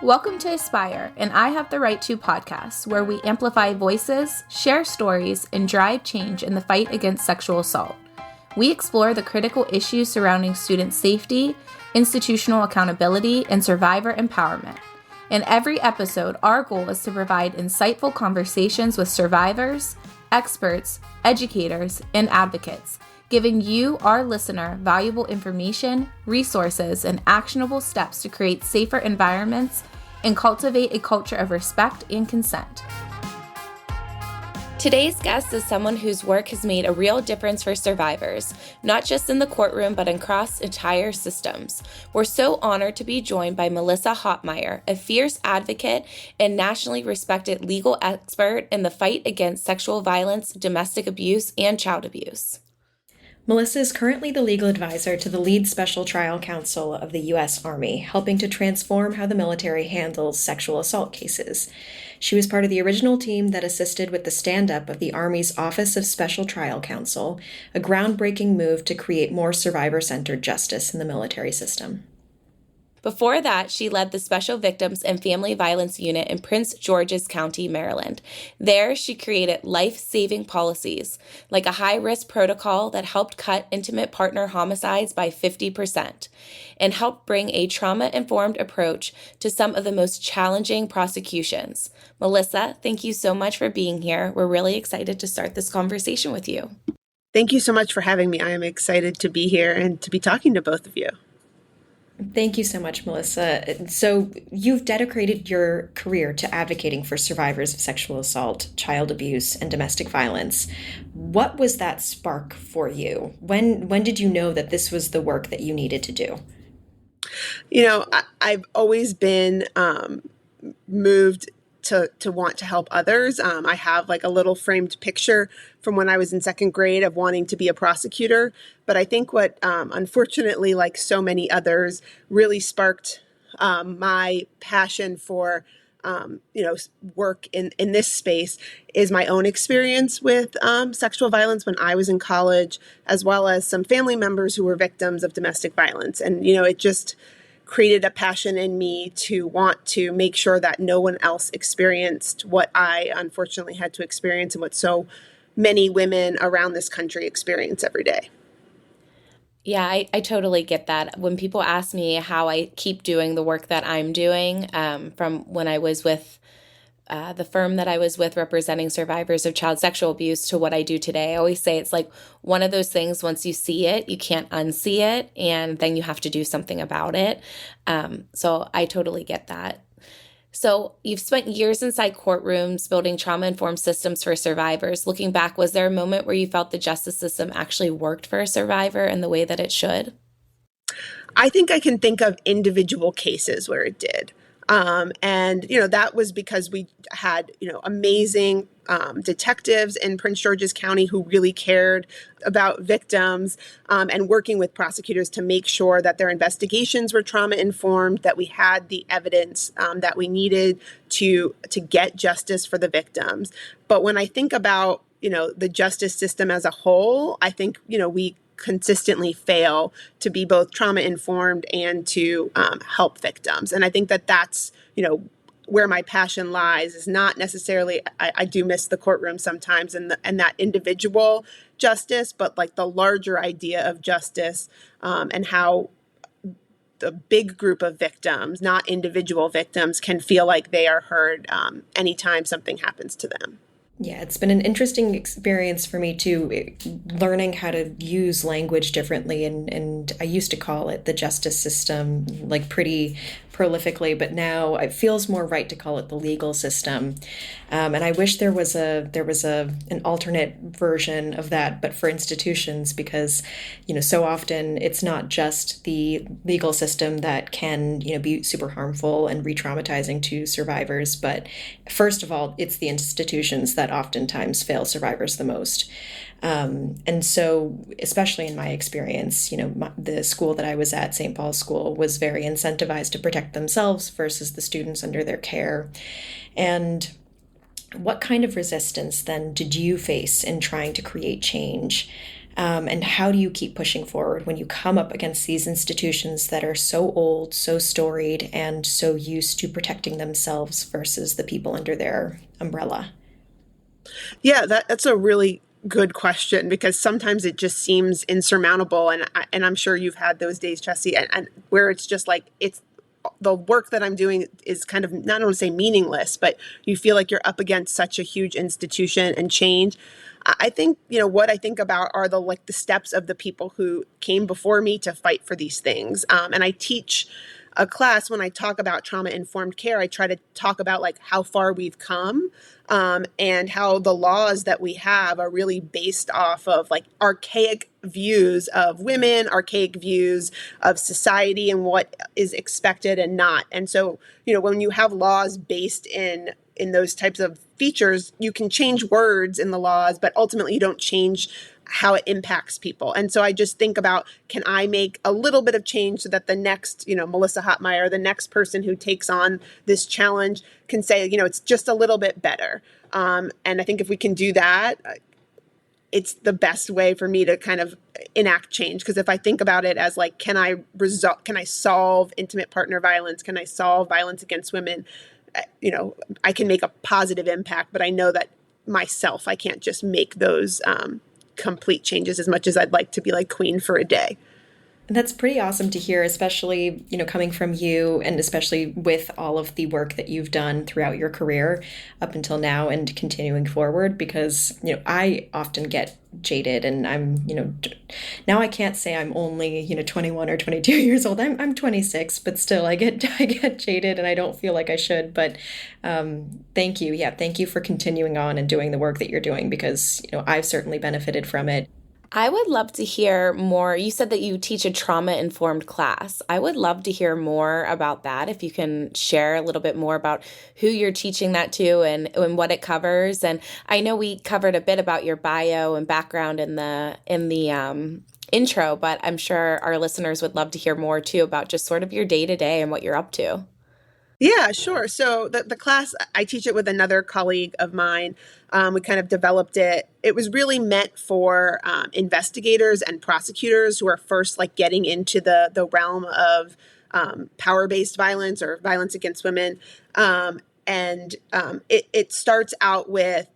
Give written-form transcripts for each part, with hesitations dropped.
Welcome to Aspire, and I Have the Right to podcast, where we amplify voices, share stories, and drive change in the fight against sexual assault. We explore the critical issues surrounding student safety, institutional accountability, and survivor empowerment. In every episode, our goal is to provide insightful conversations with survivors, experts, educators, and advocates, giving you, our listener, valuable information, resources, and actionable steps to create safer environments and cultivate a culture of respect and consent. Today's guest is someone whose work has made a real difference for survivors, not just in the courtroom, but across entire systems. We're so honored to be joined by Melissa Hoppmeyer, a fierce advocate and nationally respected legal expert in the fight against sexual violence, domestic abuse, and child abuse. Melissa is currently the legal advisor to the lead special trial counsel of the U.S. Army, helping to transform how the military handles sexual assault cases. She was part of the original team that assisted with the stand-up of the Army's Office of Special Trial Counsel, a groundbreaking move to create more survivor-centered justice in the military system. Before that, she led the Special Victims and Family Violence Unit in Prince George's County, Maryland. There, she created life-saving policies, like a high-risk protocol that helped cut intimate partner homicides by 50%, and helped bring a trauma-informed approach to some of the most challenging prosecutions. Melissa, thank you so much for being here. We're really excited to start this conversation with you. Thank you so much for having me. I am excited to be here and to be talking to both of you. Thank you so much, Melissa. So you've dedicated your career to advocating for survivors of sexual assault, child abuse, and domestic violence. What was that spark for you? When did you know that this was the work that you needed to do? I've always been moved to want to help others. I have like a little framed picture from when I was in second grade of wanting to be a prosecutor. But I think what, unfortunately, like so many others, really sparked my passion for, work in this space is my own experience with sexual violence when I was in college, as well as some family members who were victims of domestic violence. And, it just created a passion in me to want to make sure that no one else experienced what I unfortunately had to experience and what so many women around this country experience every day. Yeah, I totally get that. When people ask me how I keep doing the work that I'm doing, from when I was with the firm that I was with representing survivors of child sexual abuse to what I do today, I always say it's like one of those things, once you see it, you can't unsee it, and then you have to do something about it. So I totally get that. So you've spent years inside courtrooms building trauma-informed systems for survivors. Looking back, was there a moment where you felt the justice system actually worked for a survivor in the way that it should? I think I can think of individual cases where it did. That was because we had, amazing detectives in Prince George's County who really cared about victims and working with prosecutors to make sure that their investigations were trauma-informed, that we had the evidence that we needed to get justice for the victims. But when I think about, the justice system as a whole, I think, we consistently fail to be both trauma-informed and to help victims. And I think that that's, where my passion lies, is not necessarily, I do miss the courtroom sometimes and that individual justice, but like the larger idea of justice and how the big group of victims, not individual victims, can feel like they are heard anytime something happens to them. Yeah, it's been an interesting experience for me too, learning how to use language differently. And I used to call it the justice system, like pretty prolifically, but now it feels more right to call it the legal system. And I wish there was an alternate version of that, but for institutions, because, so often it's not just the legal system that can, be super harmful and re-traumatizing to survivors, but first of all, it's the institutions that oftentimes fail survivors the most. And so, especially in my experience, the school that I was at, St. Paul's School, was very incentivized to protect themselves versus the students under their care. And what kind of resistance then did you face in trying to create change? And how do you keep pushing forward when you come up against these institutions that are so old, so storied, and so used to protecting themselves versus the people under their umbrella? Yeah, that's a really good question, because sometimes it just seems insurmountable, and I'm sure you've had those days, Chessy, and where it's just like it's the work that I'm doing is kind of, not want to say meaningless, but you feel like you're up against such a huge institution and change. I think, what I think about are the steps of the people who came before me to fight for these things. And I teach a class when I talk about trauma-informed care. I try to talk about like how far we've come, and how the laws that we have are really based off of like archaic views of women, archaic views of society and what is expected and not. And so, when you have laws based in those types of features, you can change words in the laws, but ultimately you don't change how it impacts people. And so I just think about, can I make a little bit of change so that the next, Melissa Hoppmeyer, the next person who takes on this challenge can say, it's just a little bit better. And I think if we can do that, it's the best way for me to kind of enact change. Because if I think about it as like, can I solve intimate partner violence? Can I solve violence against women? I can make a positive impact, but I know that myself, I can't just make those complete changes, as much as I'd like to be like queen for a day. That's pretty awesome to hear, especially, coming from you, and especially with all of the work that you've done throughout your career up until now and continuing forward, because, I often get jaded, and I'm, now I can't say I'm only, 21 or 22 years old. I'm 26, but still I get jaded, and I don't feel like I should. But thank you. Yeah, thank you for continuing on and doing the work that you're doing, because, I've certainly benefited from it. I would love to hear more. You said that you teach a trauma-informed class. I would love to hear more about that. If you can share a little bit more about who you're teaching that to and what it covers. And I know we covered a bit about your bio and background in the intro, but I'm sure our listeners would love to hear more too about just sort of your day-to-day and what you're up to. Yeah, sure. So the class, I teach it with another colleague of mine. We kind of developed it. It was really meant for investigators and prosecutors who are first like getting into the realm of power-based violence or violence against women. And it starts out with,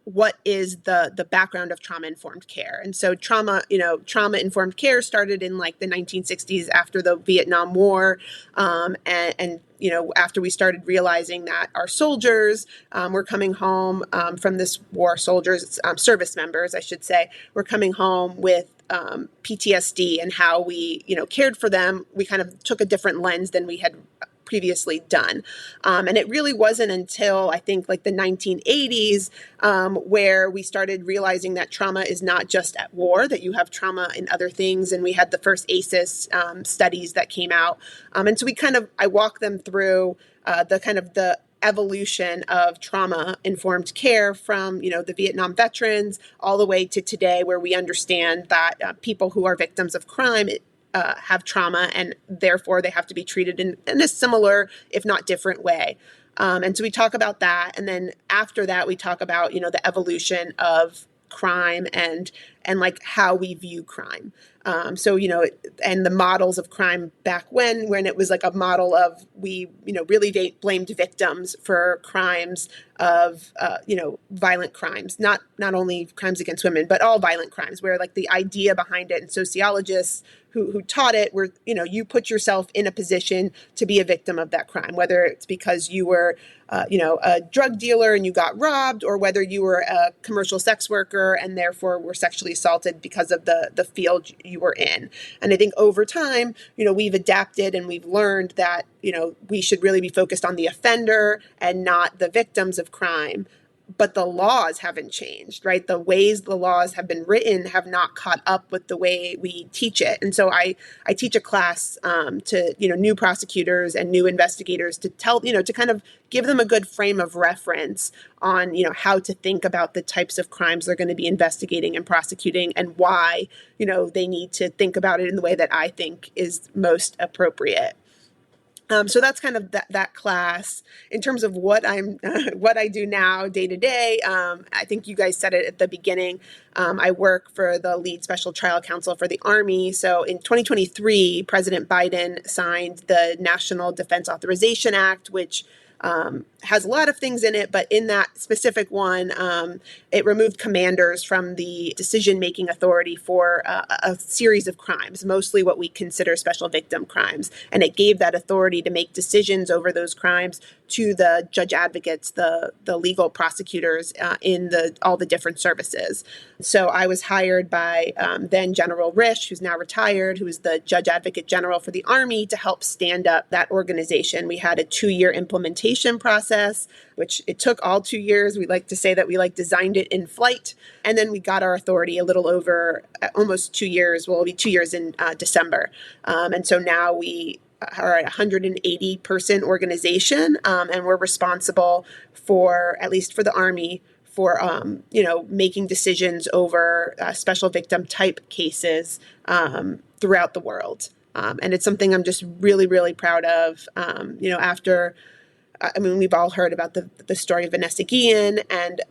what is the background of trauma-informed care. And so trauma-informed care started in like the 1960s after the Vietnam War. And after we started realizing that our soldiers were coming home from this war, service members, I should say, were coming home with PTSD, and how we, cared for them. We kind of took a different lens than we had previously done. And it really wasn't until I think like the 1980s where we started realizing that trauma is not just at war, that you have trauma in other things. And we had the first ACEs studies that came out. And so I walk them through the evolution of trauma-informed care from, the Vietnam veterans all the way to today, where we understand that people who are victims of crime have trauma, and therefore they have to be treated in a similar, if not different way. And so we talk about that. And then after that, we talk about, the evolution of crime and like how we view crime. And the models of crime back when it was like a model of we, really blamed victims for crimes of, violent crimes, not only crimes against women, but all violent crimes, where like the idea behind it, and sociologists who taught it were, you put yourself in a position to be a victim of that crime, whether it's because you were, a drug dealer and you got robbed, or whether you were a commercial sex worker and therefore were sexually assaulted because of the field you were in. And I think over time, we've adapted and we've learned that, we should really be focused on the offender and not the victims of crime. But the laws haven't changed, right? The ways the laws have been written have not caught up with the way we teach it. And so I teach a class to, new prosecutors and new investigators to tell, to kind of give them a good frame of reference on, how to think about the types of crimes they're going to be investigating and prosecuting, and why, they need to think about it in the way that I think is most appropriate. So that's kind of that class. In terms of what what I do now day to day, I think you guys said it at the beginning. I work for the lead special trial counsel for the Army. So in 2023, President Biden signed the National Defense Authorization Act, which has a lot of things in it, but in that specific one, it removed commanders from the decision-making authority for a series of crimes, mostly what we consider special victim crimes. And it gave that authority to make decisions over those crimes to the judge advocates, the legal prosecutors in all the different services. So I was hired by then General Risch, who's now retired, who is the judge advocate general for the Army, to help stand up that organization. We had a 2-year implementation process, which it took all 2 years. We like to say that we designed it in flight. And then we got our authority a little over almost 2 years. Well, it'll be 2 years in December. And so now we are a 180-person organization, and we're responsible for, at least for the Army, for making decisions over special victim type cases throughout the world. And it's something I'm just really, really proud of. We've all heard about the story of Vanessa Guillen, and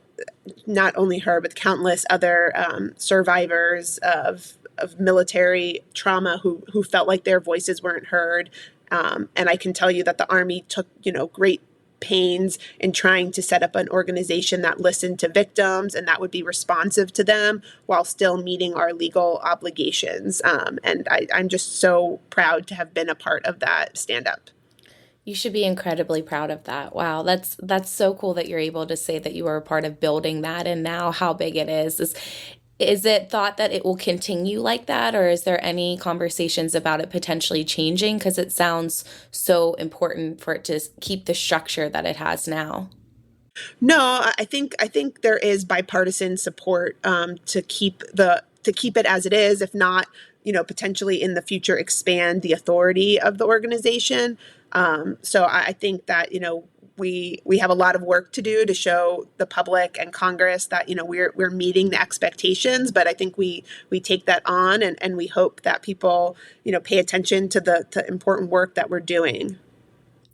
not only her, but countless other survivors of military trauma who felt like their voices weren't heard. And I can tell you that the Army took, great pains in trying to set up an organization that listened to victims and that would be responsive to them while still meeting our legal obligations. And I'm just so proud to have been a part of that stand-up. You should be incredibly proud of that. Wow, that's so cool that you're able to say that you were a part of building that, and now how big it is. Is it thought that it will continue like that, or is there any conversations about it potentially changing? Because it sounds so important for it to keep the structure that it has now. No, I think there is bipartisan support to keep it as it is, if not, potentially in the future expand the authority of the organization. So I think that, we have a lot of work to do to show the public and Congress that, we're meeting the expectations, but I think we take that on and we hope that people, pay attention to the important work that we're doing.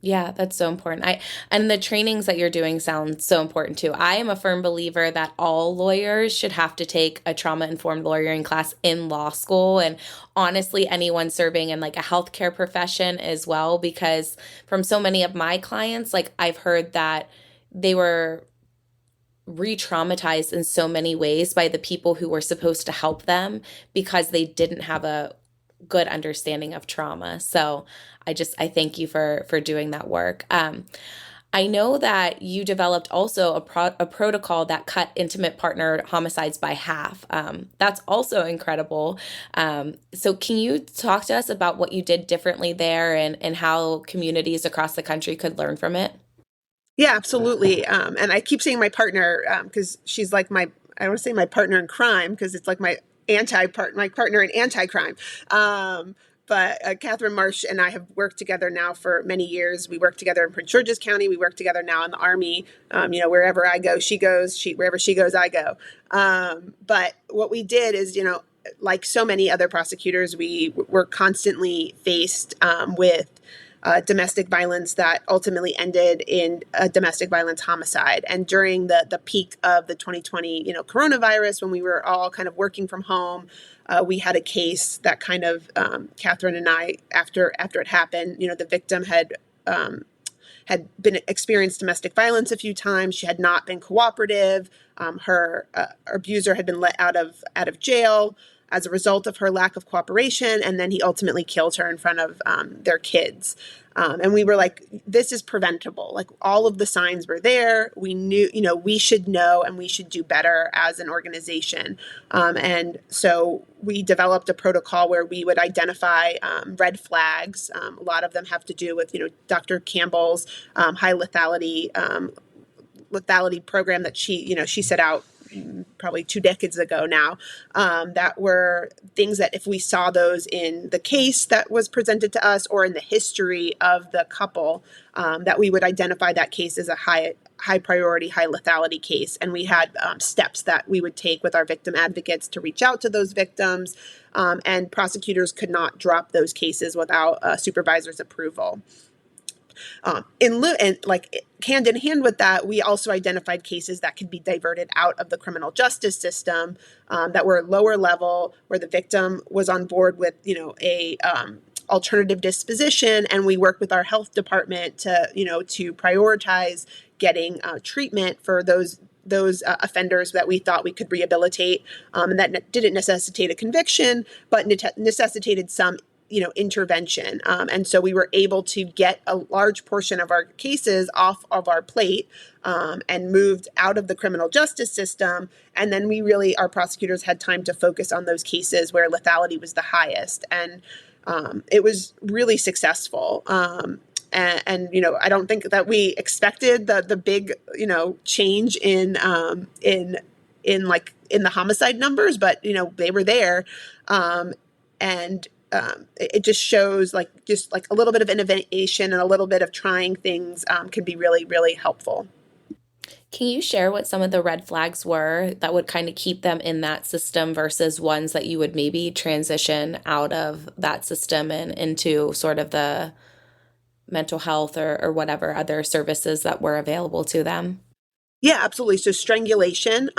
Yeah, that's so important. And the trainings that you're doing sound so important too. I am a firm believer that all lawyers should have to take a trauma-informed lawyering class in law school, and honestly, anyone serving in a healthcare profession as well, because from so many of my clients, I've heard that they were re-traumatized in so many ways by the people who were supposed to help them because they didn't have a good understanding of trauma. So I thank you for doing that work. I know that you developed also a protocol that cut intimate partner homicides by half. That's also incredible. So can you talk to us about what you did differently there and how communities across the country could learn from it? Yeah, absolutely. And I keep saying my partner because she's I don't want to say my partner in crime because it's my partner in anti-crime. But Catherine Marsh and I have worked together now for many years. We work together in Prince George's County. We work together now in the Army. Wherever I go, she goes. Wherever she goes, I go. But what we did is, like so many other prosecutors, we were constantly faced with domestic violence that ultimately ended in a domestic violence homicide. And during the peak of the 2020, coronavirus, when we were all kind of working from home, we had a case that kind of Catherine and I, after it happened, the victim had been experienced domestic violence a few times. She had not been cooperative. Her abuser had been let out of jail as a result of her lack of cooperation, and then he ultimately killed her in front of their kids. And we were like, this is preventable. All of the signs were there. We knew, we should know and we should do better as an organization. And so we developed a protocol where we would identify red flags. A lot of them have to do with, Dr. Campbell's high lethality program that she set out probably 2 decades ago now, that were things that if we saw those in the case that was presented to us or in the history of the couple, that we would identify that case as a high priority, high lethality case. And we had steps that we would take with our victim advocates to reach out to those victims, and prosecutors could not drop those cases without a supervisor's approval. Hand in hand with that, we also identified cases that could be diverted out of the criminal justice system that were lower level, where the victim was on board with, a alternative disposition, and we worked with our health department to prioritize getting treatment for those offenders that we thought we could rehabilitate, and that didn't necessitate a conviction, but necessitated some intervention. And so we were able to get a large portion of our cases off of our plate and moved out of the criminal justice system. And then our prosecutors had time to focus on those cases where lethality was the highest. And it was really successful. And I don't think that we expected the big, change in the homicide numbers, but, they were there. It just shows like a little bit of innovation and a little bit of trying things can be really, really helpful. Can you share what some of the red flags were that would kind of keep them in that system versus ones that you would maybe transition out of that system and into sort of the mental health or whatever other services that were available to them? Yeah, absolutely. So strangulation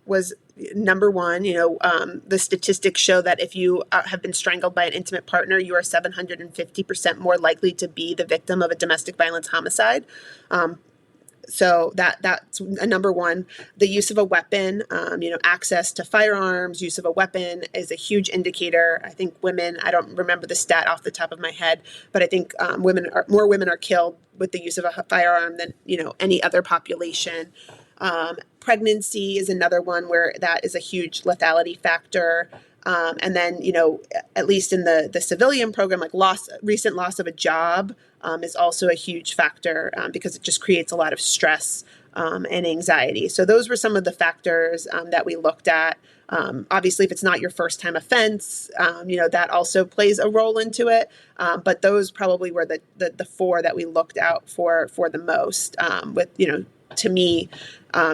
was number one. The statistics show that if you have been strangled by an intimate partner, you are 750% more likely to be the victim of a domestic violence homicide. So that's a number one. The use of a weapon, access to firearms, use of a weapon is a huge indicator. I think women, I don't remember the stat off the top of my head, but I think more women are killed with the use of a firearm than, any other population. Pregnancy is another one where that is a huge lethality factor. And then, at least in the civilian program, like recent loss of a job is also a huge factor because it just creates a lot of stress and anxiety. So those were some of the factors that we looked at. Obviously, if it's not your first time offense, that also plays a role into it. But those probably were the four that we looked out for the most with, to me,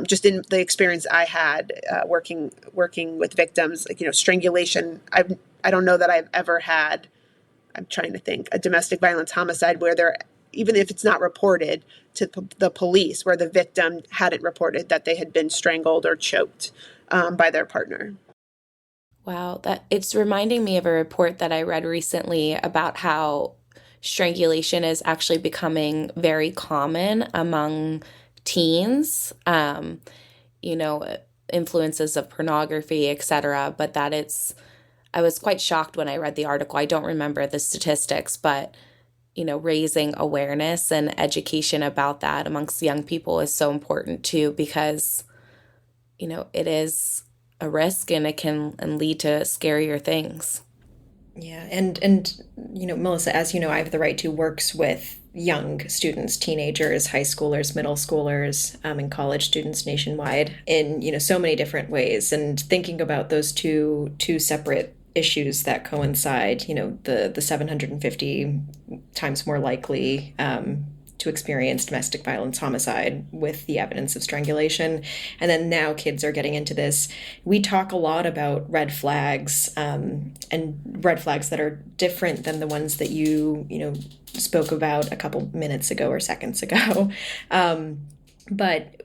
just in the experience I had working with victims, strangulation. I don't know that I've ever had, I'm trying to think, a domestic violence homicide where even if it's not reported to the police, where the victim hadn't reported that they had been strangled or choked by their partner. Wow, it's reminding me of a report that I read recently about how strangulation is actually becoming very common among teens, influences of pornography, etc. But I was quite shocked when I read the article. I don't remember the statistics, but, raising awareness and education about that amongst young people is so important too, because, it is a risk and it can lead to scarier things. Yeah. And Melissa, as you know, I Have the Right To works with young students, teenagers, high schoolers, middle schoolers, and college students nationwide in, so many different ways. And thinking about those two separate issues that coincide, the 750 times more likely to experience domestic violence homicide with the evidence of strangulation. And then now kids are getting into this. We talk a lot about red flags and red flags that are different than the ones that you spoke about a couple minutes ago or seconds ago. But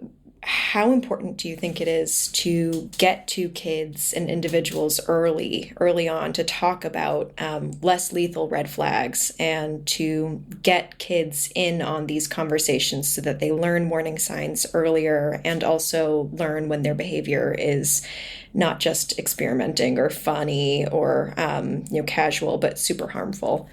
how important do you think it is to get to kids and individuals early on to talk about less lethal red flags and to get kids in on these conversations so that they learn warning signs earlier and also learn when their behavior is not just experimenting or funny or casual, but super harmful?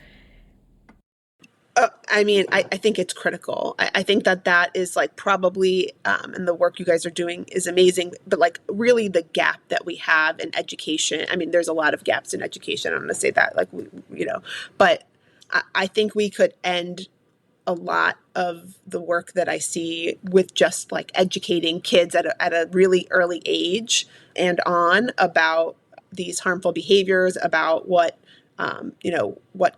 I think it's critical. I think that is like probably, and the work you guys are doing is amazing, but like really the gap that we have in education. There's a lot of gaps in education. I'm going to say that, but I think we could end a lot of the work that I see with just like educating kids at a really early age and on about these harmful behaviors, about what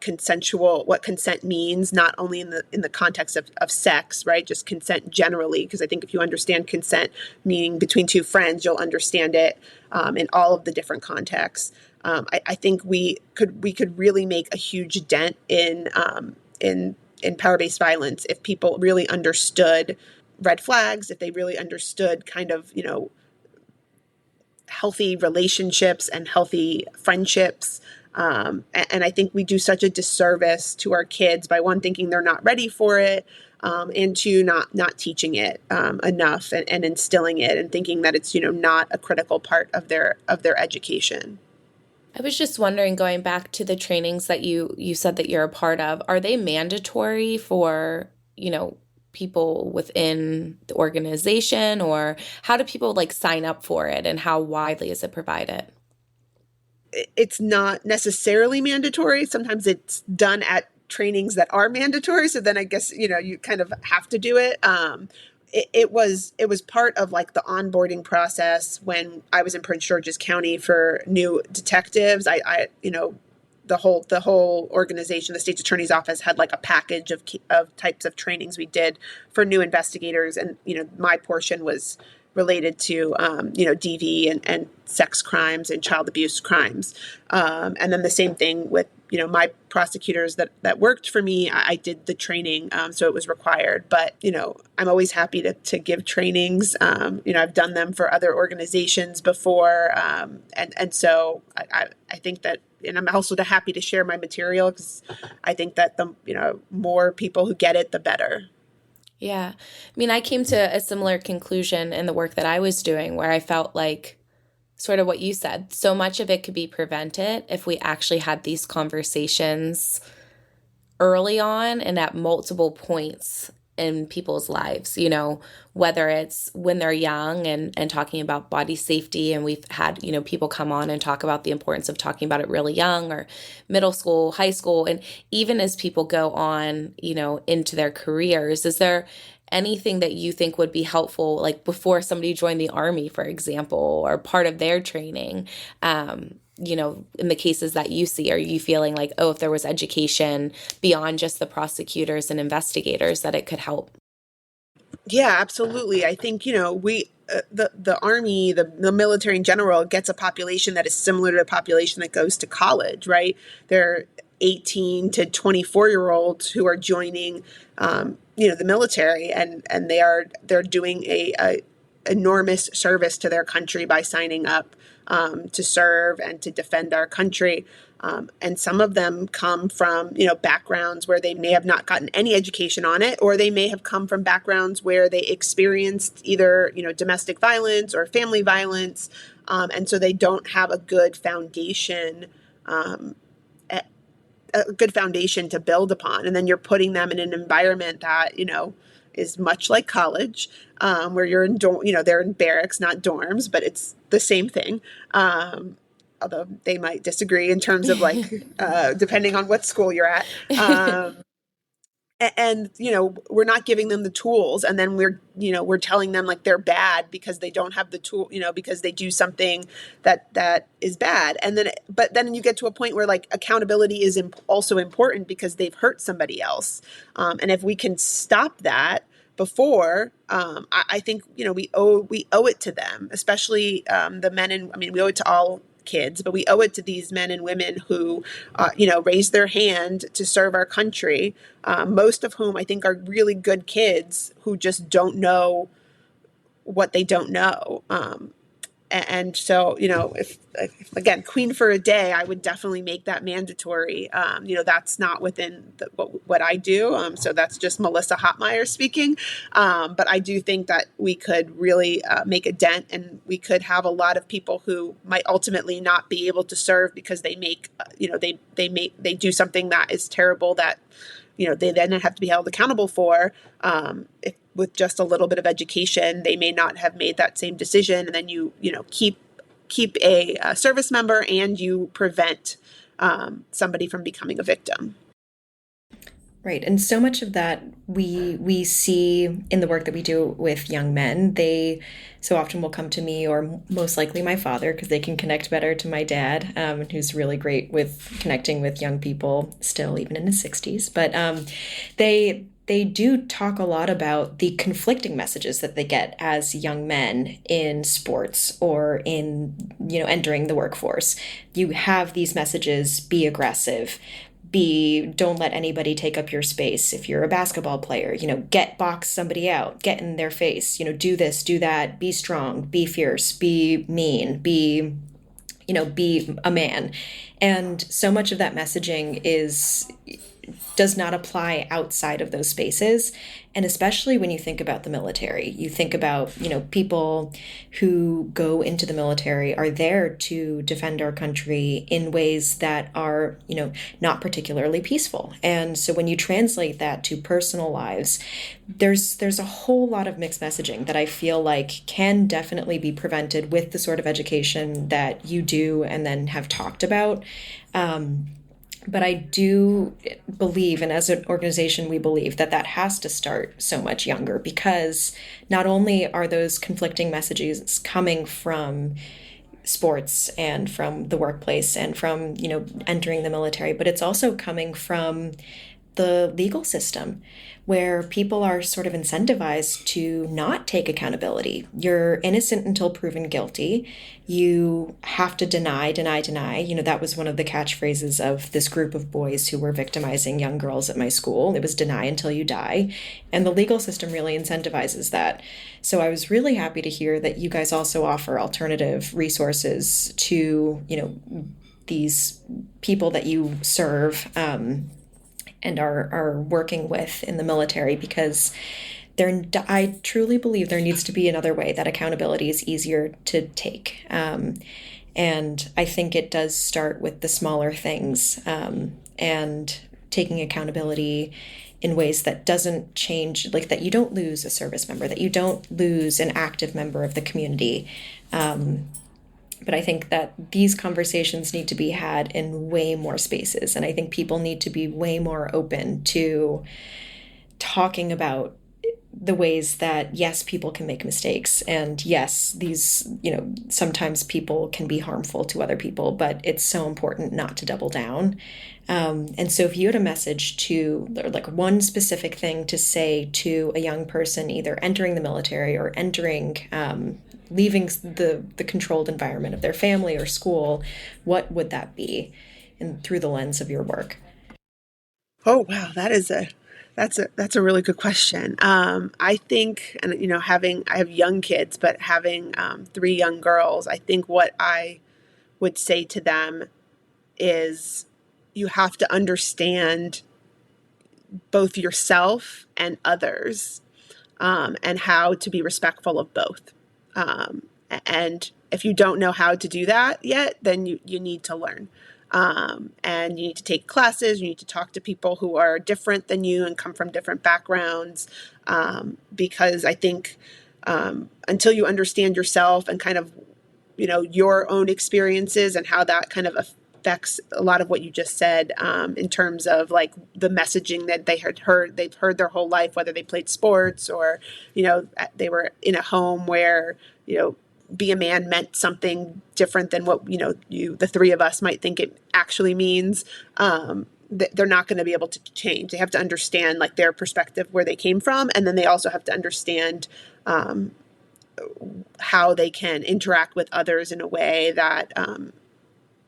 consent means, not only in the context of sex, right? Just consent generally, because I think if you understand consent meaning between two friends, you'll understand it in all of the different contexts. I think we could really make a huge dent in in power-based violence if people really understood red flags, if they really understood kind of, healthy relationships and healthy friendships. And I think we do such a disservice to our kids by one, thinking they're not ready for it, and two, not teaching it enough and instilling it and thinking that it's, not a critical part of their education. I was just wondering, going back to the trainings that you said that you're a part of, are they mandatory for, people within the organization, or how do people sign up for it, and how widely is it provided? It's not necessarily mandatory. Sometimes it's done at trainings that are mandatory. So then I guess, you kind of have to do it. It was part of the onboarding process when I was in Prince George's County for new detectives. The whole organization, the state's attorney's office, had a package of types of trainings we did for new investigators. And, my portion was related to, DV and sex crimes and child abuse crimes. And then the same thing with, my prosecutors that worked for me, I did the training. So it was required, but, I'm always happy to give trainings. I've done them for other organizations before. And so I think that, and I'm also happy to share my material because I think that the, more people who get it, the better. Yeah. I came to a similar conclusion in the work that I was doing, where I felt like sort of what you said, so much of it could be prevented if we actually had these conversations early on and at multiple points in people's lives, whether it's when they're young and talking about body safety. And we've had, people come on and talk about the importance of talking about it really young, or middle school, high school. And even as people go on, into their careers, is there anything that you think would be helpful, before somebody joined the Army, for example, or part of their training, in the cases that you see? Are you feeling if there was education beyond just the prosecutors and investigators, that it could help? Yeah, absolutely. I think, we, the Army, the military in general, gets a population that is similar to the population that goes to college, right? They're 18 to 24-year-olds who are joining, the military, and they're doing a enormous service to their country by signing up to serve and to defend our country. And some of them come from, backgrounds where they may have not gotten any education on it, or they may have come from backgrounds where they experienced either, domestic violence or family violence. And so they don't have a good foundation, to build upon. And then you're putting them in an environment that, is much like college, where you're in they're in barracks, not dorms, but it's the same thing. Although they might disagree in terms of depending on what school you're at. And, we're not giving them the tools, and then we're telling them they're bad because they don't have the tool, because they do something that is bad. And but then you get to a point where accountability is also important because they've hurt somebody else. And if we can stop that before, I think, we owe it to them, especially the men, and we owe it to all kids, but we owe it to these men and women who, raise their hand to serve our country, most of whom I think are really good kids who just don't know what they don't know. And so, if again, queen for a day, I would definitely make that mandatory. That's not within what I do. So that's just Melissa Hoppmeyer speaking. But I do think that we could really make a dent, and we could have a lot of people who might ultimately not be able to serve because they make, they do something that is terrible that, they then have to be held accountable for. If with just a little bit of education, they may not have made that same decision. And then you keep a service member, and you prevent somebody from becoming a victim. Right. And so much of that we see in the work that we do with young men. They so often will come to me, or most likely my father, because they can connect better to my dad, who's really great with connecting with young people still, even in his 60s. But they do talk a lot about the conflicting messages that they get as young men in sports or in, entering the workforce. You have these messages: be aggressive, B, don't let anybody take up your space. If you're a basketball player, box somebody out, get in their face, do this, do that, be strong, be fierce, be mean, be a man. And so much of that messaging does not apply outside of those spaces. And especially when you think about the military, you think about, people who go into the military are there to defend our country in ways that are, not particularly peaceful. And so when you translate that to personal lives, there's a whole lot of mixed messaging that I feel like can definitely be prevented with the sort of education that you do and then have talked about. But I do believe, and as an organization, we believe that has to start so much younger, because not only are those conflicting messages coming from sports and from the workplace and from, entering the military, but it's also coming from the legal system, where people are sort of incentivized to not take accountability. You're innocent until proven guilty. You have to deny. That was one of the catchphrases of this group of boys who were victimizing young girls at my school. It was deny until you die. And the legal system really incentivizes that. So I was really happy to hear that you guys also offer alternative resources to, these people that you serve, and are working with in the military, because I truly believe there needs to be another way that accountability is easier to take. And I think it does start with the smaller things, and taking accountability in ways that doesn't change, like that you don't lose a service member, that you don't lose an active member of the community. But I think that these conversations need to be had in way more spaces. And I think people need to be way more open to talking about the ways that, yes, people can make mistakes. And yes, these, sometimes people can be harmful to other people, but it's so important not to double down. And so if you had a message to, like, one specific thing to say to a young person, either entering the military or leaving the controlled environment of their family or school, what would that be, and through the lens of your work? Oh, wow. That's a really good question. I think, and I have young kids, but having 3 young girls, I think what I would say to them is you have to understand both yourself and others, and how to be respectful of both. And if you don't know how to do that yet, then you need to learn. And you need to take classes, you need to talk to people who are different than you and come from different backgrounds. Because I think, until you understand yourself and kind of, your own experiences and how that kind of affects a lot of what you just said, in terms of like the messaging that they've heard their whole life, whether they played sports or, they were in a home where, be a man meant something different than what, the 3 of us might think it actually means. They're not going to be able to change. They have to understand like their perspective, where they came from. And then they also have to understand, how they can interact with others in a way that,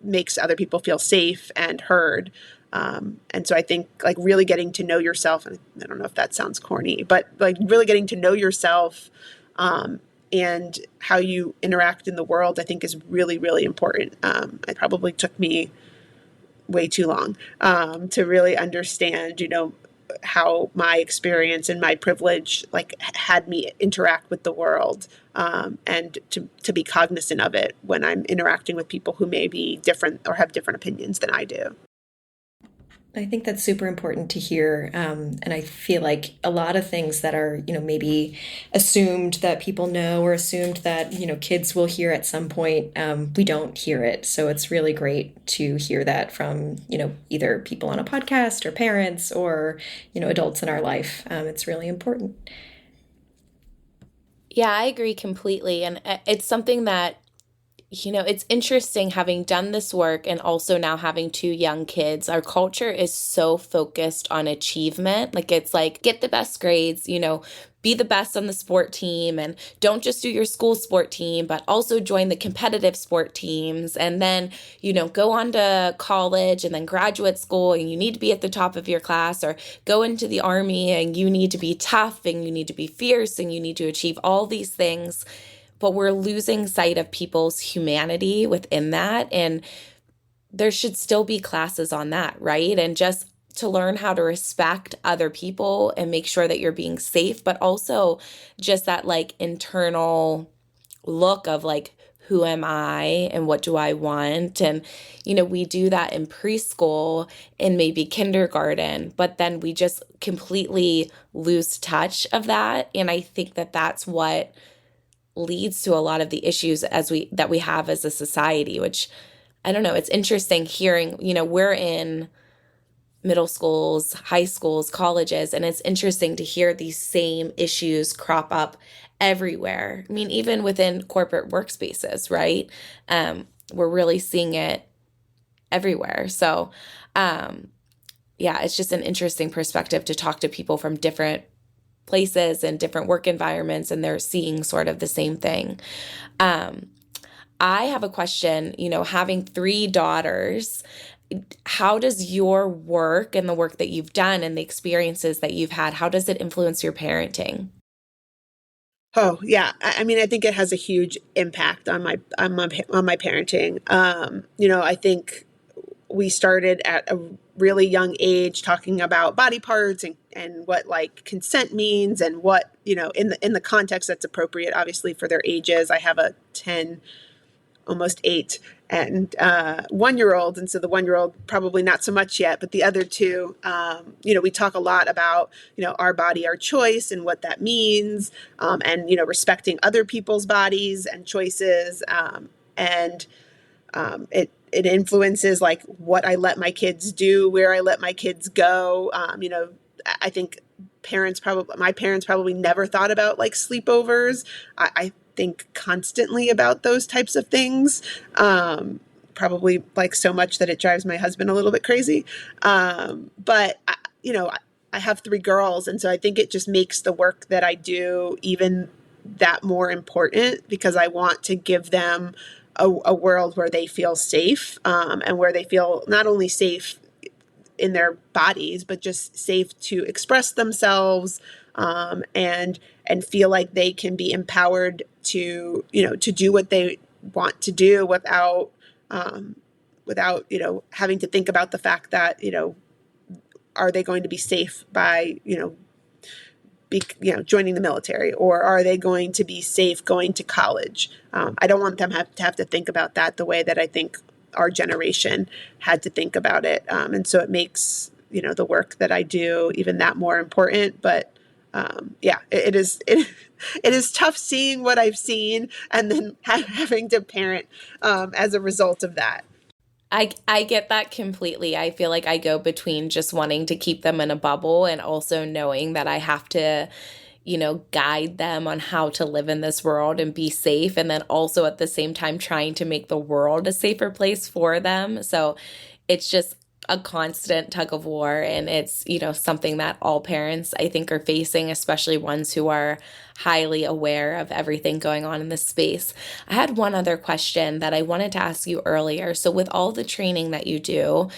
makes other people feel safe and heard. And so I think like really getting to know yourself, and I don't know if that sounds corny, but like really getting to know yourself, and how you interact in the world, I think is really, really important. It probably took me way too long, to really understand, how my experience and my privilege like had me interact with the world, and to be cognizant of it when I'm interacting with people who may be different or have different opinions than I do. I think that's super important to hear. And I feel like a lot of things that are, maybe assumed that people know, or assumed that, kids will hear at some point, we don't hear it. So it's really great to hear that from, either people on a podcast or parents or, adults in our life. It's really important. Yeah, I agree completely. And it's something that It's interesting having done this work and also now having two young kids. Our culture is so focused on achievement. Like, it's like, get the best grades, be the best on the sport team, and don't just do your school sport team, but also join the competitive sport teams. And then, go on to college and then graduate school, and you need to be at the top of your class, or go into the army and you need to be tough and you need to be fierce and you need to achieve all these things. But we're losing sight of people's humanity within that. And there should still be classes on that, right? And just to learn how to respect other people and make sure that you're being safe, but also just that like internal look of like, who am I and what do I want? And, we do that in preschool and maybe kindergarten, but then we just completely lose touch of that. And I think that that's what leads to a lot of the issues that we have as a society, which I don't know, it's interesting hearing, we're in middle schools, high schools, colleges, and it's interesting to hear these same issues crop up everywhere. I mean, even within corporate workspaces, right? We're really seeing it everywhere. So, it's just an interesting perspective to talk to people from different places and different work environments, and they're seeing sort of the same thing. I have a question, having 3 daughters, how does your work and the work that you've done and the experiences that you've had, how does it influence your parenting? Oh, yeah. I mean, I think it has a huge impact on my parenting. I think we started at a really young age talking about body parts and what like consent means and what, in the context that's appropriate, obviously, for their ages. I have a 10, almost 8 and 1-year-old. And so the 1-year-old probably not so much yet, but the other two, we talk a lot about, our body, our choice and what that means. And, respecting other people's bodies and choices. It influences like what I let my kids do, where I let my kids go. I think my parents probably never thought about like sleepovers. I think constantly about those types of things. Probably like so much that it drives my husband a little bit crazy. But I have 3 girls. And so I think it just makes the work that I do even that more important, because I want to give them a world where they feel safe, and where they feel not only safe in their bodies, but just safe to express themselves, and feel like they can be empowered to do what they want to do without having to think about the fact that, are they going to be safe by, joining the military, or are they going to be safe going to college? I don't want them to have to think about that the way that I think our generation had to think about it. And so it makes, the work that I do even that more important. But it is tough seeing what I've seen and then having to parent as a result of that. I get that completely. I feel like I go between just wanting to keep them in a bubble and also knowing that I have to, guide them on how to live in this world and be safe. And then also at the same time trying to make the world a safer place for them. So it's just a constant tug of war. And it's, something that all parents, I think, are facing, especially ones who are highly aware of everything going on in this space. I had one other question that I wanted to ask you earlier. So with all the training that you do,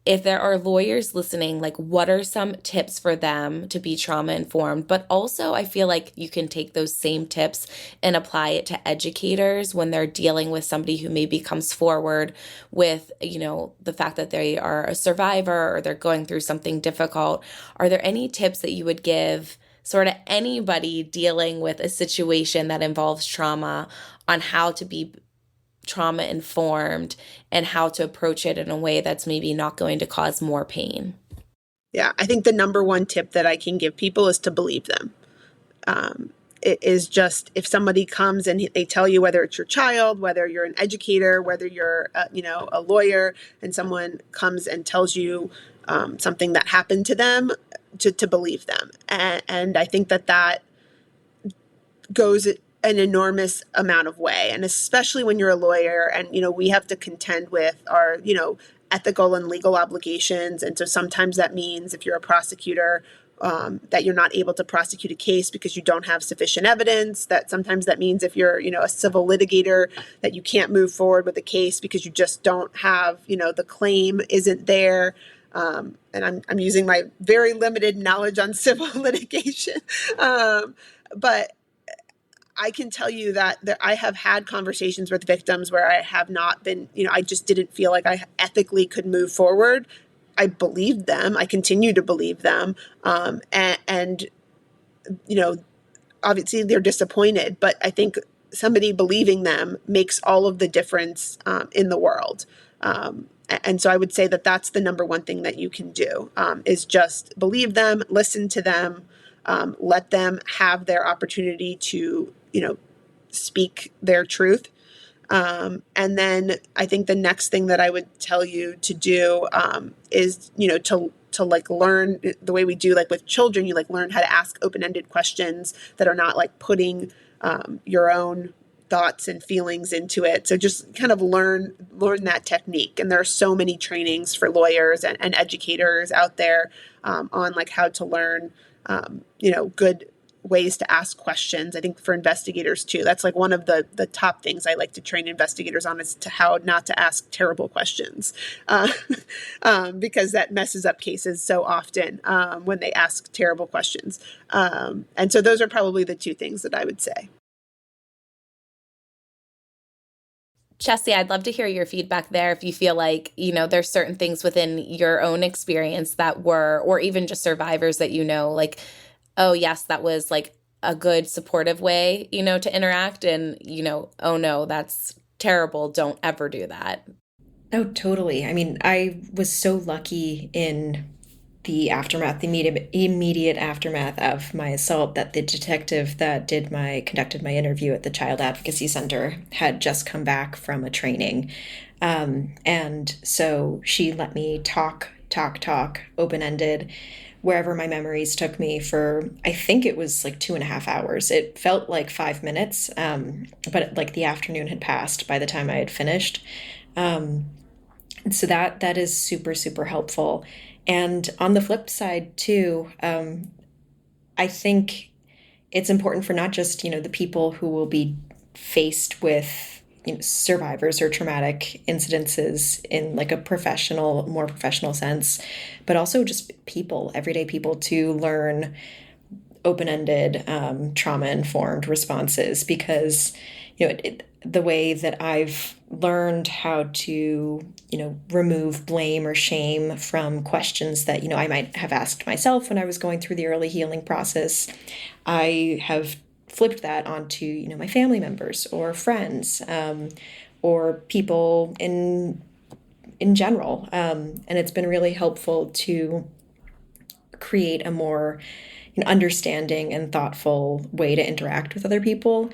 if there are lawyers listening, like what are some tips for them to be trauma informed? But also I feel like you can take those same tips and apply it to educators when they're dealing with somebody who maybe comes forward with, the fact that they are a survivor or they're going through something difficult. Are there any tips that you would give sort of anybody dealing with a situation that involves trauma on how to be trauma informed and how to approach it in a way that's maybe not going to cause more pain? Yeah, I think the number one tip that I can give people is to believe them. It is just, if somebody comes and they tell you, whether it's your child, whether you're an educator, whether you're a lawyer, and someone comes and tells you something that happened to them, to believe them. And I think that goes an enormous amount of way. And especially when you're a lawyer and, we have to contend with our, ethical and legal obligations. And so sometimes that means if you're a prosecutor, that you're not able to prosecute a case because you don't have sufficient evidence. That sometimes that means if you're, a civil litigator, that you can't move forward with a case because you just don't have, the claim isn't there. And I'm using my very limited knowledge on civil litigation. But I can tell you that I have had conversations with victims where I have not been, I just didn't feel like I ethically could move forward. I believed them. I continue to believe them. And obviously they're disappointed, but I think somebody believing them makes all of the difference in the world. And so I would say that that's the number one thing that you can do, is just believe them, listen to them, let them have their opportunity to, speak their truth. And then I think the next thing that I would tell you to do is, to like learn the way we do, like with children, you like learn how to ask open-ended questions that are not like putting your own thoughts and feelings into it. So just kind of learn that technique. And there are so many trainings for lawyers and educators out there on like how to learn, good ways to ask questions. I think for investigators too, that's like one of the top things I like to train investigators on, is to how not to ask terrible questions, because that messes up cases so often when they ask terrible questions. And so those are probably the two things that I would say. Chessy, I'd love to hear your feedback there. If you feel like, there's certain things within your own experience that were, or even just survivors that, like, oh, yes, that was like a good supportive way, to interact. And, oh, no, that's terrible. Don't ever do that. Oh, totally. I mean, I was so lucky in the aftermath, the immediate aftermath of my assault, that the detective that conducted my interview at the Child Advocacy Center had just come back from a training. And so she let me talk, open-ended, wherever my memories took me for, I think it was like 2.5 hours. It felt like 5 minutes, but like the afternoon had passed by the time I had finished. And so that is super, super helpful. And on the flip side too, I think it's important for not just, the people who will be faced with survivors or traumatic incidences in like a more professional sense, but also just everyday people, to learn open-ended, trauma-informed responses, because, the way that I've learned how to, remove blame or shame from questions that, I might have asked myself when I was going through the early healing process, I have flipped that onto, my family members or friends, or people in general. And it's been really helpful to create a more understanding and thoughtful way to interact with other people.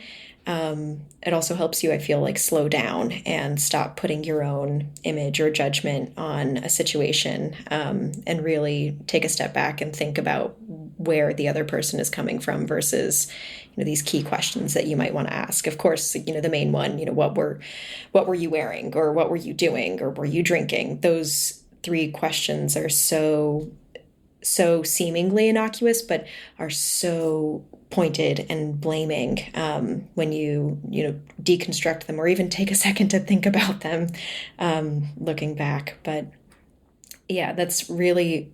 It also helps you, I feel like, slow down and stop putting your own image or judgment on a situation, and really take a step back and think about where the other person is coming from versus, these key questions that you might want to ask. Of course, the main one, what were you wearing, or what were you doing, or were you drinking? Those 3 questions are so seemingly innocuous, but are so pointed and blaming when you deconstruct them, or even take a second to think about them looking back. But yeah, that's really,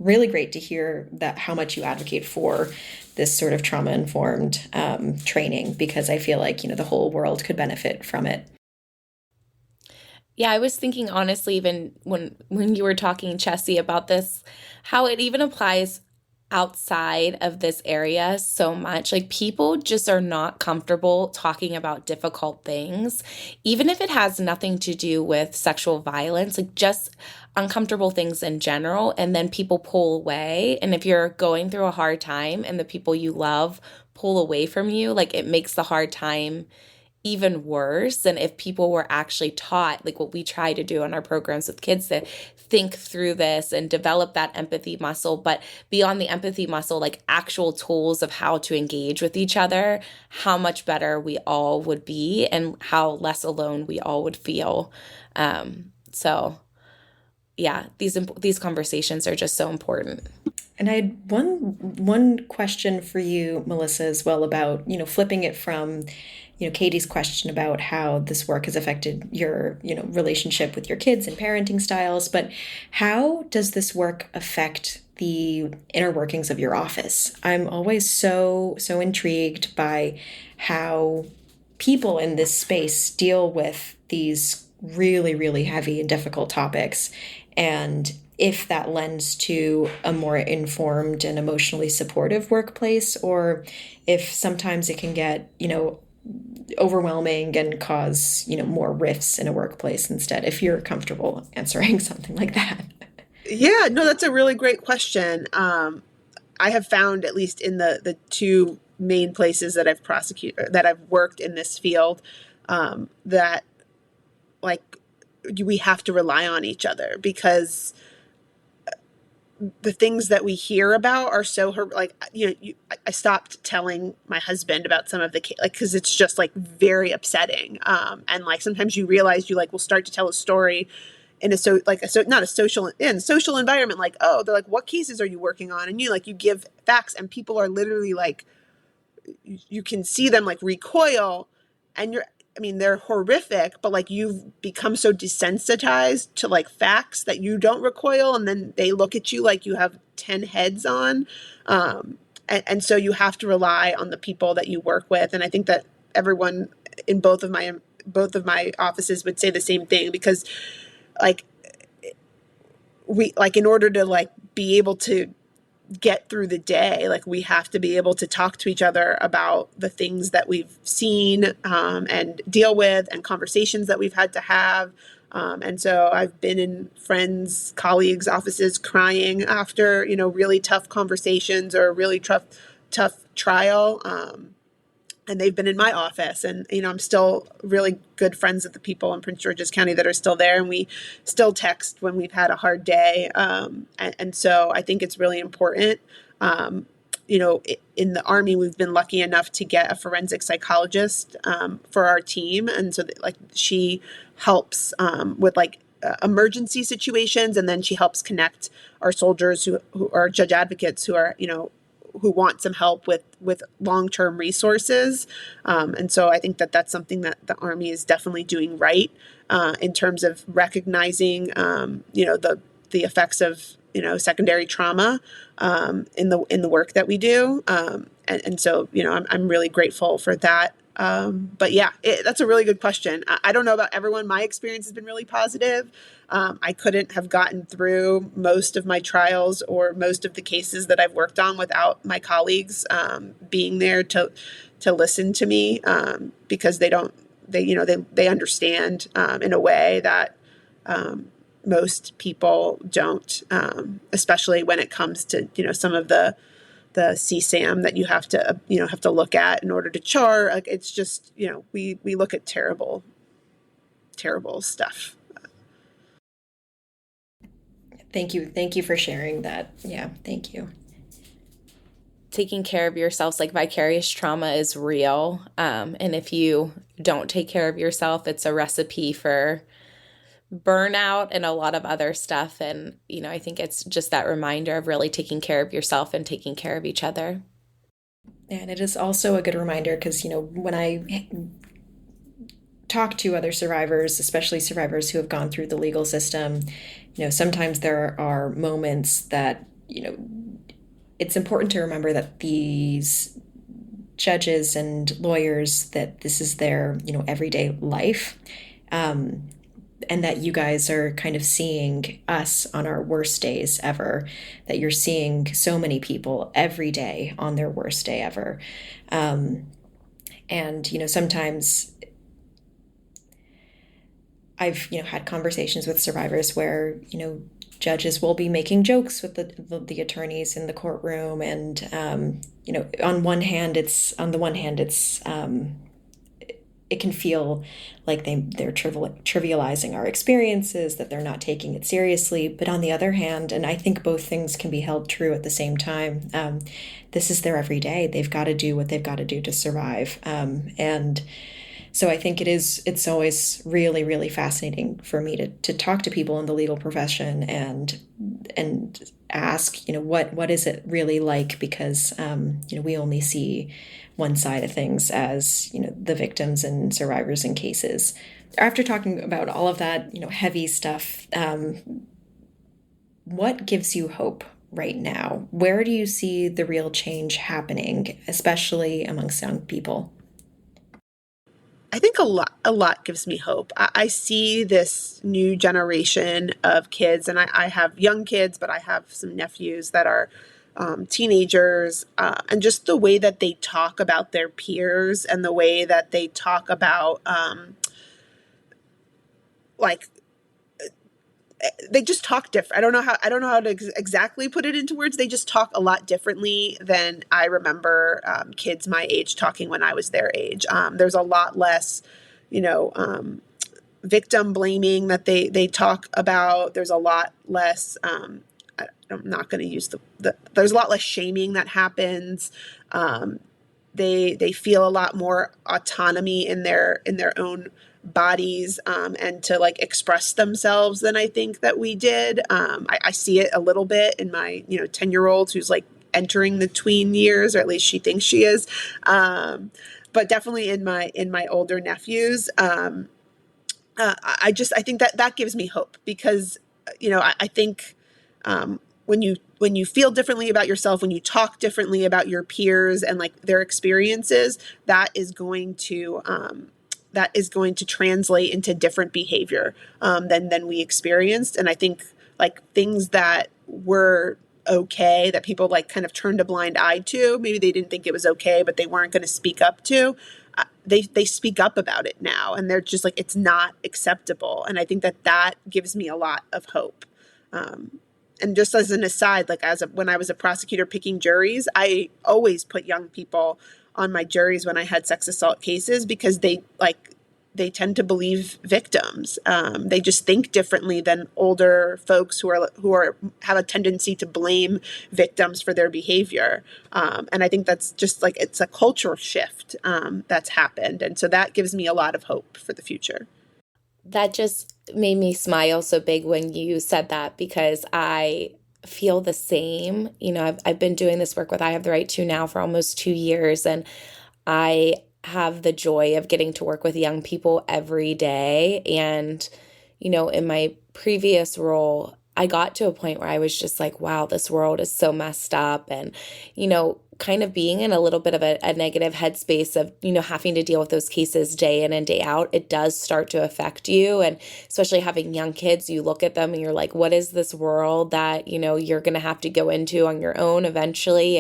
really great to hear that how much you advocate for this sort of trauma-informed training, because I feel like, the whole world could benefit from it. Yeah, I was thinking, honestly, even when you were talking, Chessy, about this, how it even applies outside of this area so much. Like, people just are not comfortable talking about difficult things, even if it has nothing to do with sexual violence, like just uncomfortable things in general. And then people pull away. And if you're going through a hard time and the people you love pull away from you, like, it makes the hard time even worse. And if people were actually taught, like what we try to do in our programs with kids, to think through this and develop that empathy muscle, but beyond the empathy muscle, like actual tools of how to engage with each other, how much better we all would be and how less alone we all would feel. So yeah, these conversations are just so important. And I had one question for you, Melissa, as well, about, flipping it from, Katie's question about how this work has affected your, relationship with your kids and parenting styles. But how does this work affect the inner workings of your office? I'm always so intrigued by how people in this space deal with these really, really heavy and difficult topics, and if that lends to a more informed and emotionally supportive workplace, or if sometimes it can get, overwhelming and cause, more rifts in a workplace instead, if you're comfortable answering something like that. Yeah, no, that's a really great question. I have found, at least in the two main places that I've worked in this field, that like we have to rely on each other, because the things that we hear about are so I stopped telling my husband about some of the because it's just like very upsetting. And like sometimes you realize you like will start to tell a story in a social environment, like, oh, they're like, what cases are you working on? And you give facts, and people are literally like, you can see them like recoil, and they're horrific, but like you've become so desensitized to like facts that you don't recoil, and then they look at you like you have 10 heads on. And so you have to rely on the people that you work with. And I think that everyone in both of my offices would say the same thing, because like in order to like be able to get through the day, like we have to be able to talk to each other about the things that we've seen and deal with, and conversations that we've had to have. And so I've been in friends, colleagues' offices crying after, really tough conversations or a really tough trial. And they've been in my office, and, I'm still really good friends with the people in Prince George's County that are still there. And we still text when we've had a hard day. And so I think it's really important. In the Army, we've been lucky enough to get a forensic psychologist for our team. And so she helps with emergency situations. And then she helps connect our soldiers who are judge advocates, who are, who want some help with long-term resources. And so I think that that's something that the Army is definitely doing right in terms of recognizing, the effects of, secondary trauma in the work that we do. And so, I'm really grateful for that. But yeah, that's a really good question. I don't know about everyone. My experience has been really positive. I couldn't have gotten through most of my trials or most of the cases that I've worked on without my colleagues being there to listen to me, because they understand in a way that most people don't, especially when it comes to some of the CSAM that you have to look at in order to char. Like, it's just, we look at terrible stuff. Thank you for sharing that. Yeah, thank you. Taking care of yourself, like vicarious trauma is real. And if you don't take care of yourself, it's a recipe for burnout and a lot of other stuff. And, I think it's just that reminder of really taking care of yourself and taking care of each other. And it is also a good reminder because, when I talk to other survivors, especially survivors who have gone through the legal system, sometimes there are moments that, it's important to remember that these judges and lawyers, that this is their, everyday life. And that you guys are kind of seeing us on our worst days ever, that you're seeing so many people every day on their worst day ever. And, sometimes I've, had conversations with survivors where, judges will be making jokes with the attorneys in the courtroom. And, on the one hand, it's it can feel like they're trivializing our experiences, that they're not taking it seriously. But on the other hand, and I think both things can be held true at the same time, this is their everyday. They've got to do what they've got to do to survive. And so I think it's always really, really fascinating for me to talk to people in the legal profession and ask, what is it really like? Because, we only see one side of things as, the victims and survivors in cases. After talking about all of that, heavy stuff, what gives you hope right now? Where do you see the real change happening, especially amongst young people? I think a lot gives me hope. I see this new generation of kids, and I have young kids, but I have some nephews that are teenagers, and just the way that they talk about their peers and the way that they talk about like they just talk different. I don't know how to exactly put it into words. They just talk a lot differently than I remember kids my age talking when I was their age. There's a lot less, victim blaming that they talk about. There's a lot less. I'm not going to use there's a lot less shaming that happens. They feel a lot more autonomy in their own bodies, and to like express themselves than I think that we did. I see it a little bit in my 10-year-old who's like entering the tween years, or at least she thinks she is. But definitely in my older nephews, I think that gives me hope because I think when you feel differently about yourself, when you talk differently about your peers and like their experiences, that is going to translate into different behavior than we experienced. And I think like things that were okay, that people like kind of turned a blind eye to, maybe they didn't think it was okay, but they weren't going to speak up to, they speak up about it now, and they're just like, it's not acceptable. And I think that gives me a lot of hope. And just as an aside, like when I was a prosecutor picking juries, I always put young people on my juries when I had sex assault cases because they tend to believe victims. They just think differently than older folks who have a tendency to blame victims for their behavior. And I think that's just like, it's a cultural shift that's happened. And so that gives me a lot of hope for the future. That just made me smile so big when you said that, because I feel the same. I've been doing this work with I Have the Right To now for almost 2 years, and I have the joy of getting to work with young people every day. And, in my previous role, I got to a point where I was just like, wow, this world is so messed up. And, kind of being in a little bit of a negative headspace of, having to deal with those cases day in and day out, it does start to affect you. And especially having young kids, you look at them and you're like, what is this world that, you're going to have to go into on your own eventually?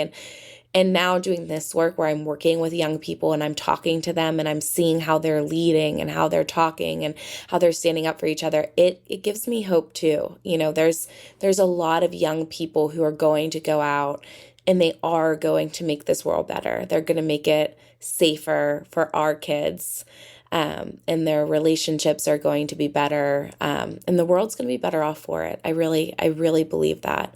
And now doing this work where I'm working with young people and I'm talking to them and I'm seeing how they're leading and how they're talking and how they're standing up for each other, it gives me hope too. There's a lot of young people who are going to go out and they are going to make this world better. They're going to make it safer for our kids, and their relationships are going to be better, and the world's going to be better off for it. I really believe that.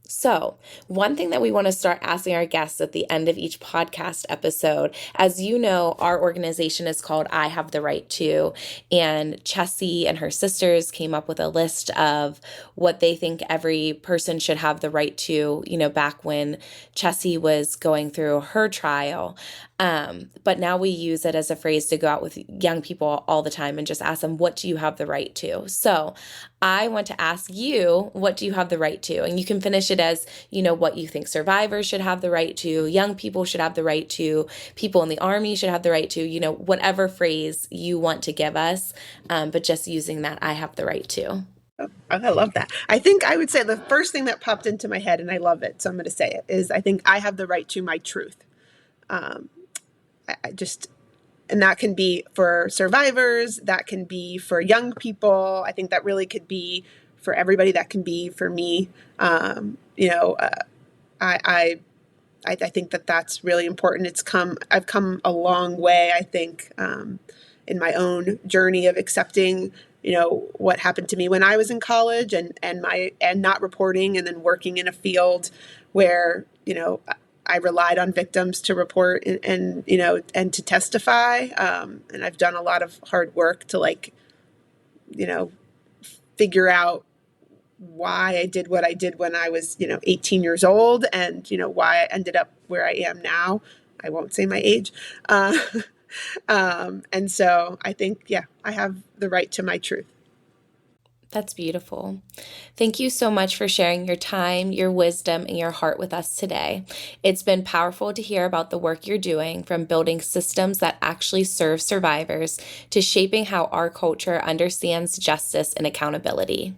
So one thing that we want to start asking our guests at the end of each podcast episode, as you know, our organization is called I Have the Right To, and Chessy and her sisters came up with a list of what they think every person should have the right to, back when Chessy was going through her trial. But now we use it as a phrase to go out with young people all the time and just ask them, what do you have the right to? So I want to ask you, what do you have the right to? And you can finish it as, what you think survivors should have the right to, young people should have the right to, people in the Army should have the right to, whatever phrase you want to give us, but just using that, I have the right to. Oh, I love that. I think I would say the first thing that popped into my head, and I love it, so I'm going to say it, is I think I have the right to my truth. And that can be for survivors, that can be for young people. I think that really could be for everybody. That can be for me. I I think that that's really important. I've come a long way, I think, in my own journey of accepting, what happened to me when I was in college and not reporting, and then working in a field where, I relied on victims to report and to testify. And I've done a lot of hard work to figure out why I did what I did when I was, 18 years old, and, why I ended up where I am now. I won't say my age. And so I think, I have the right to my truth. That's beautiful. Thank you so much for sharing your time, your wisdom, and your heart with us today. It's been powerful to hear about the work you're doing, from building systems that actually serve survivors to shaping how our culture understands justice and accountability.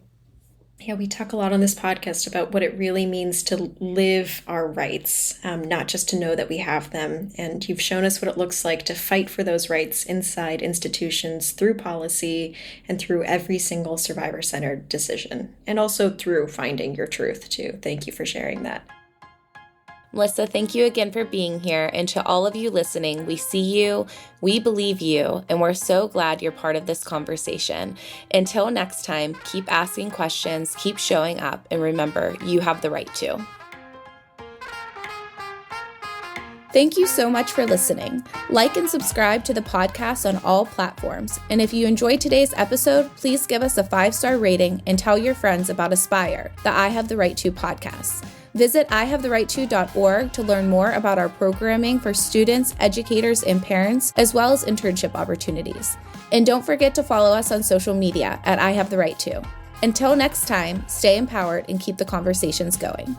Yeah, we talk a lot on this podcast about what it really means to live our rights, not just to know that we have them. And you've shown us what it looks like to fight for those rights inside institutions, through policy, and through every single survivor-centered decision, and also through finding your truth, too. Thank you for sharing that. Melissa, thank you again for being here. And to all of you listening, we see you, we believe you, and we're so glad you're part of this conversation. Until next time, keep asking questions, keep showing up, and remember, you have the right to. Thank you so much for listening. Like and subscribe to the podcast on all platforms. And if you enjoyed today's episode, please give us a 5-star rating and tell your friends about Aspire, the I Have the Right To podcast. Visit IHaveTheRightTo.org to learn more about our programming for students, educators, and parents, as well as internship opportunities. And don't forget to follow us on social media at I Have the Right To. Until next time, stay empowered and keep the conversations going.